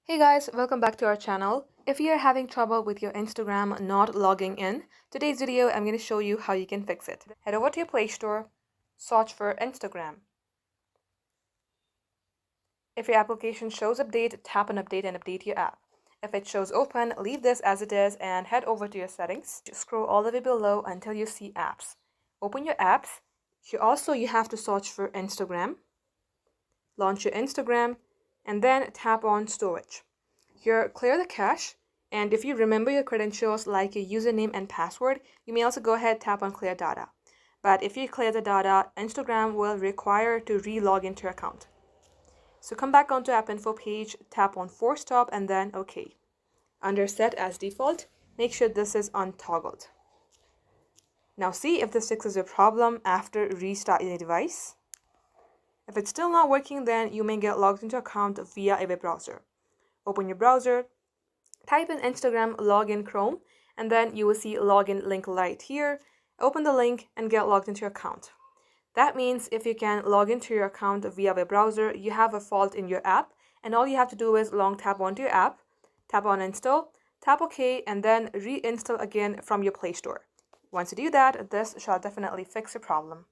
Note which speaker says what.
Speaker 1: Hey guys, welcome back to our channel. If you're having trouble with your Instagram not logging in, today's video I'm going to show you how you can fix it. Head over to your Play Store, search for Instagram. If your application shows update, tap on update and update your app. If it shows open, leave this as it is and head over to your settings. Scroll all the way below until you see apps. Open your apps. You have to search for Instagram. Launch your Instagram and then tap on storage. Here, clear the cache, and if you remember your credentials like your username and password, you may also go ahead tap on clear data. But if you clear the data, Instagram will require to re-log into your account. So come back onto app info page, tap on force stop and then OK. Under set as default, make sure this is untoggled. Now see if this fixes your problem after restarting the device. If it's still not working, then you may get logged into your account via a web browser. Open your browser, type in Instagram login Chrome, and then you will see login link right here. Open the link and get logged into your account. That means if you can log into your account via web browser, you have a fault in your app, and all you have to do is long tap onto your app, tap on install, tap OK, and then reinstall again from your Play Store. Once you do that, this shall definitely fix your problem.